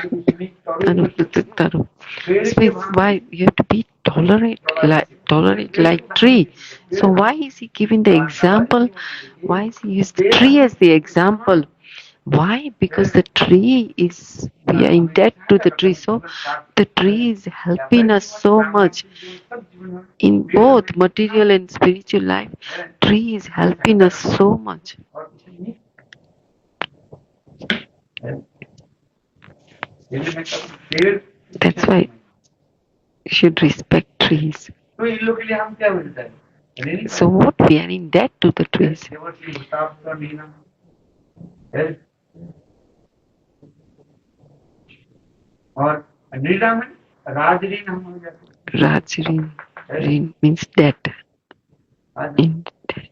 you have to be tolerate like tree? So why is he giving the example? Why is he using the tree as the example? Why? Because the tree is, we are in debt to the tree. So the tree is helping us so much in both material and spiritual life. Tree is helping us so much. That's why you should respect trees. So what? We are in debt to the trees. Rajrin means debt. In debt.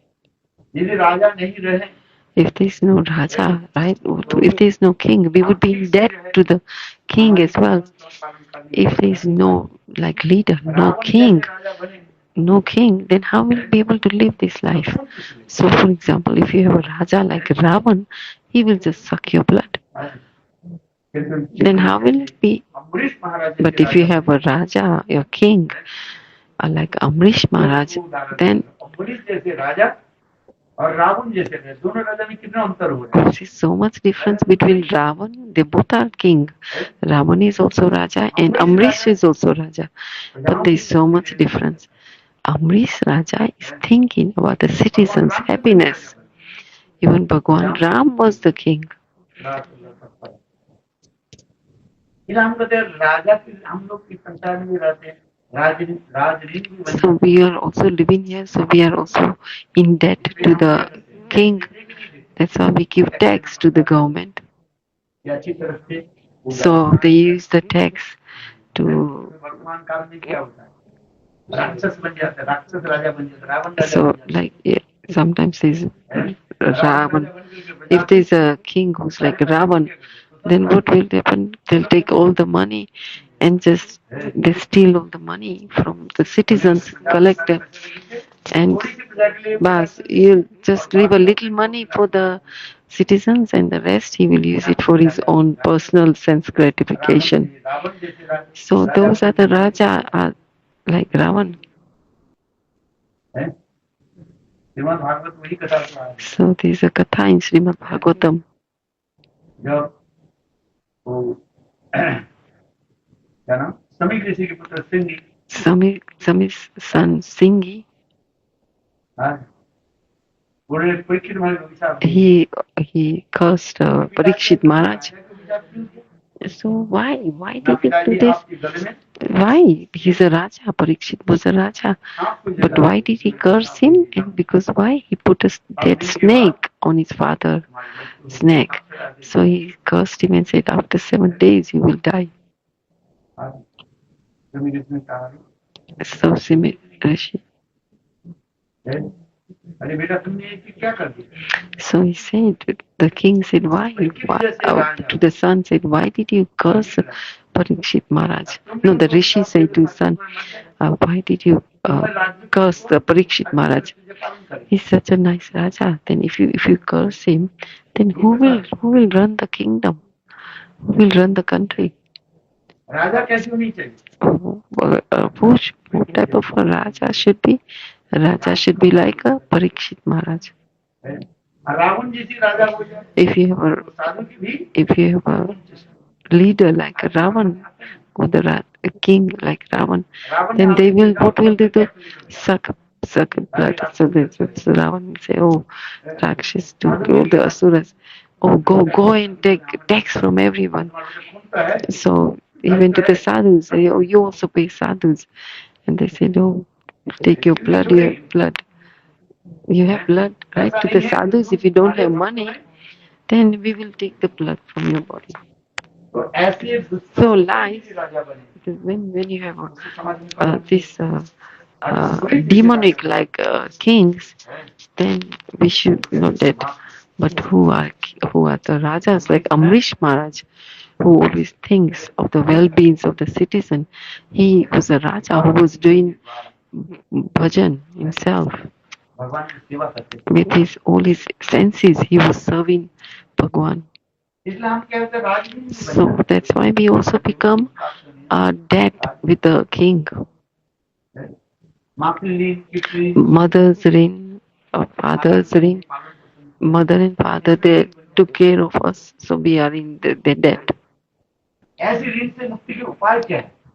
If there is no Raja, right? If there is no king, we would be in debt to the king as well. If there is no like leader, no king, then how will you be able to live this life? So, for example, if you have a Raja like Ravan, he will just suck your blood. Then how will it be? But if you have a Raja, your king, like Amrish Maharaj, then see so much difference between Ravan. They both are king. Ravan is also Raja and Amrish is also Raja. But there is so much difference. Amrish Raja is thinking about the citizens' happiness. Even Bhagwan Ram was the king. So we are also living here, so we are also in debt to the king. That's why we give tax to the government. So they use the tax to. So like sometimes there's Ravan. If there's a king who's like Ravan, then what will happen? They'll take all the money and just they steal all the money from the citizens, collect them. And थोड़ी सी प्रजा के लिए bas, you'll just leave a little money for the citizens and the rest he will use it for his own personal sense gratification. Ravan जैसे So those are the Raja are like Ravan. हैं? श्रीमद् भागवत वही कथा सुना है। So there's a katha in Srimad Bhagavatam. जब वो क्या नाम समीक ऋषि के पुत्र सिंह Sami's son Singhi, उन्होंने परीक्षित महाराज को विचार he cursed Parikshit Maharaj. So why did he do this? आपके गले में Why? He's a Raja. Parikshit was a Raja. आपको But why did he curse him? And because why? He put a dead snake on his father. Snake. So he cursed him and said, after 7 days you will die. Samik ऋषि ने कहा So Simi Rishi. अरे बेटा तुमने ये क्या कर दिया? So he said, the king said, why to the son said, why did you curse Parikshit Maharaj? No, the Rishi said to his son, why did you curse the Parikshit Maharaj? He's such a nice Raja. Then if you curse him, then who will run the kingdom? Who will run the country? राजा कैसे होनी चाहिए? What type of a Raja should be? A Raja should be like a Parikshit Maharaj. Ravan जैसी राजा हो जाए If you have a leader like a Ravan or a king like Ravan, then what will they do? Suck blood. So Ravan will say, oh, Rakshas, to all the Asuras, oh, go and take tax from everyone. So even to the sadhus, say, oh, you also pay sadhus. And they said, oh, take your blood, you have blood, right? To the sadhus, if you don't have money, then we will take the blood from your body. So lies, because when you have this demonic like kings, then we should not that. But who are the Rajas like Amrish Maharaj, who always thinks of the well-being of the citizen? He was a Raja who was doing bhajan himself. With all his senses, he was serving Bhagwan. So that's why we also become a debt with the king. Mother's ring, or father's ring. Mother and father, they took care of us, so we are in the debt.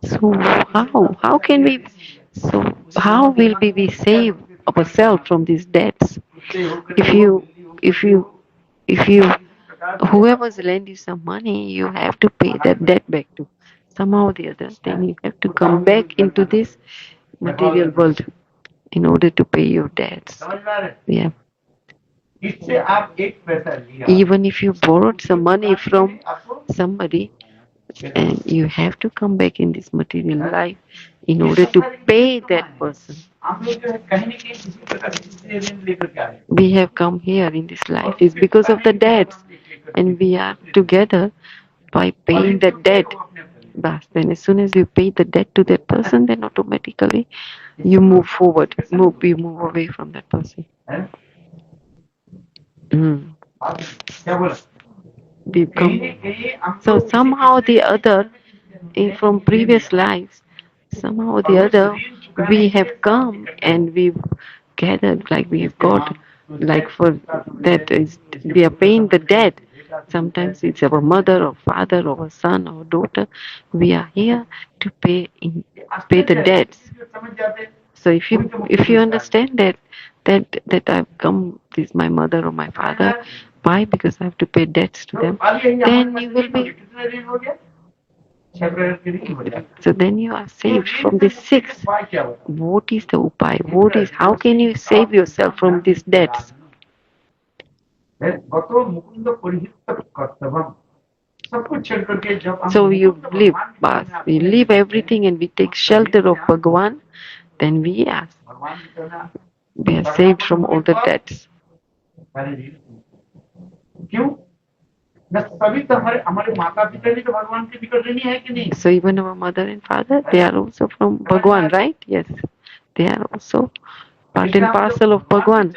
So how will we save ourselves from these debts? If you whoever's lend you some money, you have to pay that debt back to somehow or the other. Then you have to come back into this material world in order to pay your debts. Yeah. Even if you borrowed some money from somebody, and you have to come back in this material life in order to pay that person. We have come here in this life is because of the debts, and we are together by paying the debt. But then as soon as you pay the debt to that person, then automatically you move forward, you move away from that person. So somehow or the other, from previous lives, somehow or the other, we have come and we've gathered, like we have got, like for that is we are paying the debt. Sometimes it's our mother or father or a son or daughter. We are here to pay the debts. So if you understand that I've come, this is my mother or my father, why? Because I have to pay debts to them. Then you will be. So then you are saved from this 6. What is the upay? How can you save yourself from these debts? So you leave everything and we take shelter of Bhagwan, then we are saved from all the debts. So even our mother and father, they are also from Bhagwan, right? Yes, they are also part and parcel of Bhagwan.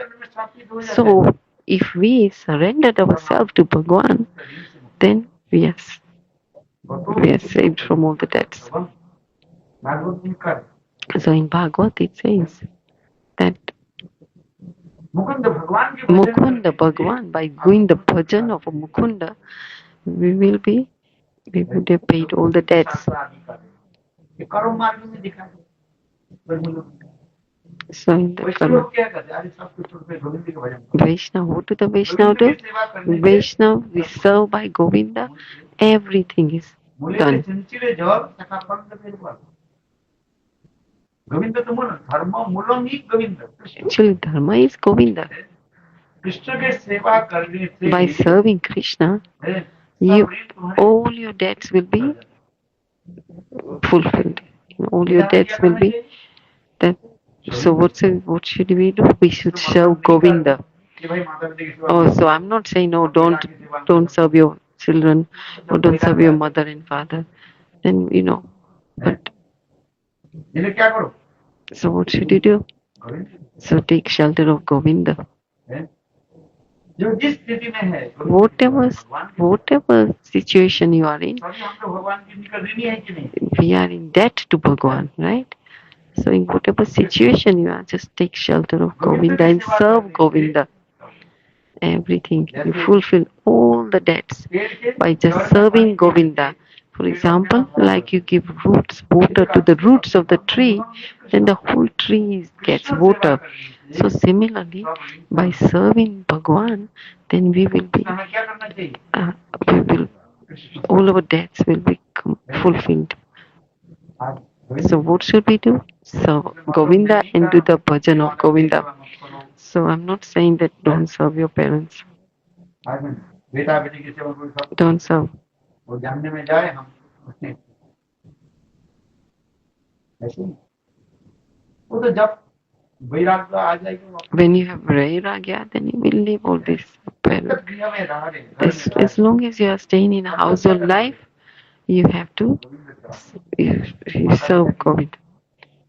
So, if we surrendered ourselves to Bhagwan, then yes, we are saved from all the debts. So in Bhagavad it says that Mukunda Bhagwan, by doing the bhajan of Mukunda, we would have paid all the debts. So in the karma, Vaishnava, what do the Vaishnava do? Vaishnava, we serve by Govinda, everything is done. Actually, dharma is Govinda. By serving Krishna, all your debts will be fulfilled. All your debts will be that. So what should we do? We should serve Govinda. Oh, so I'm not saying no, don't serve your children or don't serve your mother and father. Then but so what should you do? So take shelter of Govinda. Whatever situation you are in, we are in debt to Bhagwan, right? So in whatever situation you are, just take shelter of Govinda and serve Govinda. Everything, you fulfill all the debts by just serving Govinda. For example, like you give water to the roots of the tree, then the whole tree gets water. So similarly, by serving Bhagwan, then we will all our debts will be fulfilled. So what should we do? Serve Govinda and do the bhajan of Govinda. So I'm not saying that don't serve your parents. Don't serve. When you have vairagya, then you will leave all this. As long as you are staying in a household life, you have to serve Govinda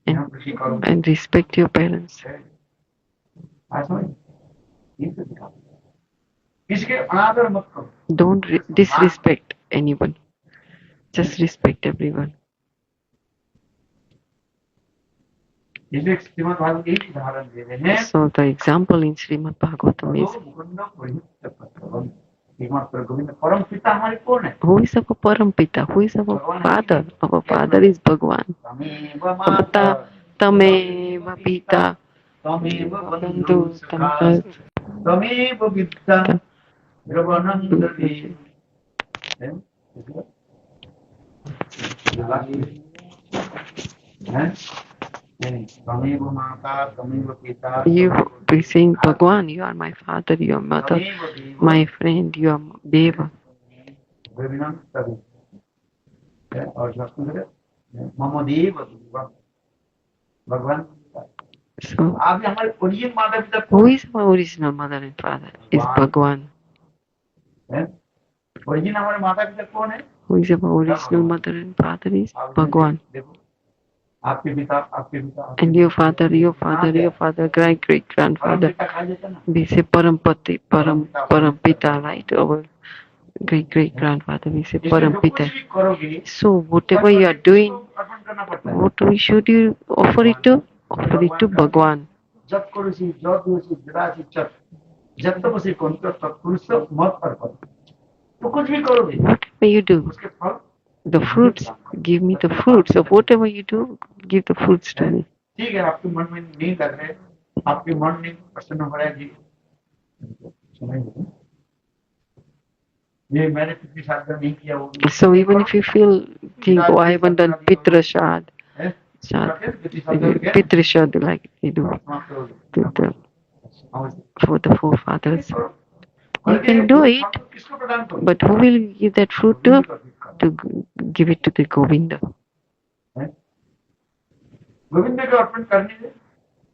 and respect your parents. Don't disrespect anyone. Just respect everyone. So the example in Srimad Bhagavatam is, who is our Parampita? Who is our father? Our father is Bhagwan. Tameva Pita Tameva Bandhu Tameva Vidya Dravanandati. You be saying, Bhagwan, you are my father, you are mother, my friend, you are Deva. So, who is my original mother and father? Is Bhagwan. Who is our original mother and father is Bhagwan. And your father, great grandfather. We say Parampati, Parampita, right? Our great grandfather, we say Parampita. So whatever you are doing, what should you offer it to? Offer it to Bhagwan. Whatever you do, the fruits, give me the fruits of whatever you do, give the fruits to me. So even if you think, oh, I haven't done Pitra Shad, Pitra Shad like they do for the forefathers. You can do it, but who will give that fruit to? To give it to the Govinda.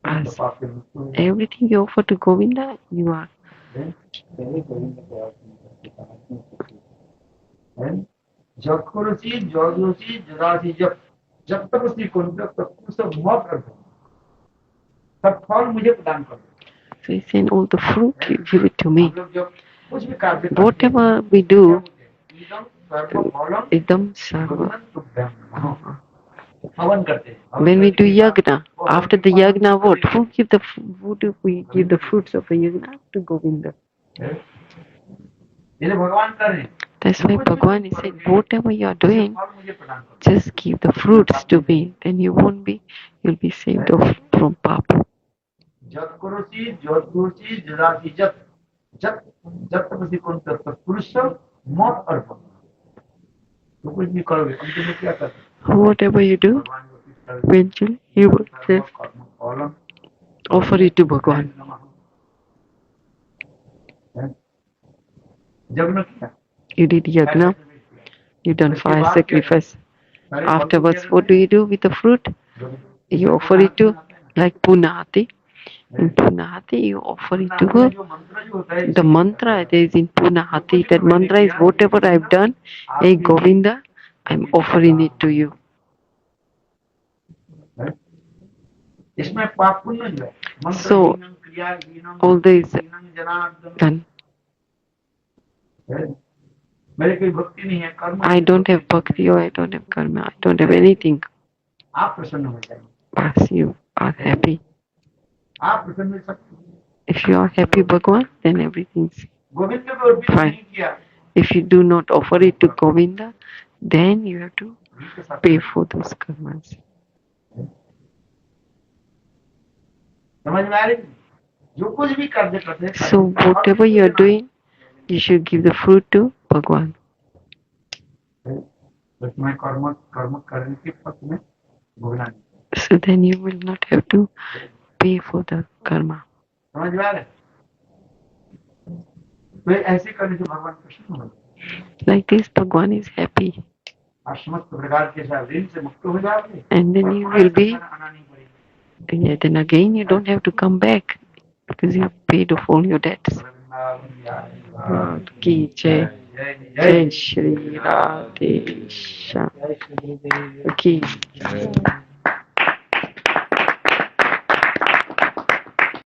As everything you offer to Govinda, you are. सब फल मुझे प्रदान करो। So he's saying, all the fruit, you give it to me. हम लोग जब कुछ भी कार्य करते हैं, Whatever we क्या do, बोलते हैं? इदं सर्वफलम idam sarva. गुणं तुभ्यं। हवन करते हैं। When we do yagna, after the yagna, what? Who do we give the fruits of the yagna? To Govinda. ये तो भगवान कर रहे हैं। That's why Bhagavan is saying, whatever you are doing, फल मुझे प्रदान करो। just give the fruits to me. Then you'll be saved from papa. जत करोसी जत करोसी जदासी जत जत जत तपसी कौन तत्व पुरुष मत अर्पण। तो कुछ भी करोगे अंतिम में क्या करते? Whatever you do, eventually you will say, offer it to Bhagavan. यज्ञ किया, You did yagna, you done fire sacrifice. Afterwards, what do you do with the fruit? You offer it to, like Punahati. In Punahati, you offer it to her. The mantra that is in Punahati, that mantra is whatever I've done, hey Govinda, I'm offering it to you. इसमें पाप पुण्य जो है, मंत्र So, हीनम, क्रिया हीनम, all these हीनम Janardan. done. मेरे कोई भक्ति नहीं है, कर्म। I don't have bhakti or I don't have karma. I don't have anything. आप प्रसन्न हो जाएंगे। As you are happy. आप प्रसन्न हो सकते हैं। If you are happy, Bhagavan, then everything's Govind को अर्पित fine. नहीं किया, If you do not offer it to Govinda, then you have to pay for those karmas. समझ में आ रही? जो कुछ भी कार्य करते हैं, So whatever you are doing, you should give the fruit to Bhagavan. उसमें कर्म कर्म करने के पक्ष में भोगना नहीं। So then you will not have to pay for the karma. समझ में आ रहा है? तो ऐसे करने से भगवान प्रसन्न होंगे। Like this, Bhagavan is happy. आप समस्त प्रकार के साथ ऋण से मुक्त हो जाओगे। And then you will be, yeah, then again you don't have to come back because you have paid off all your debts. Ki Jai, Jai Shri Radhe Shyam. Ki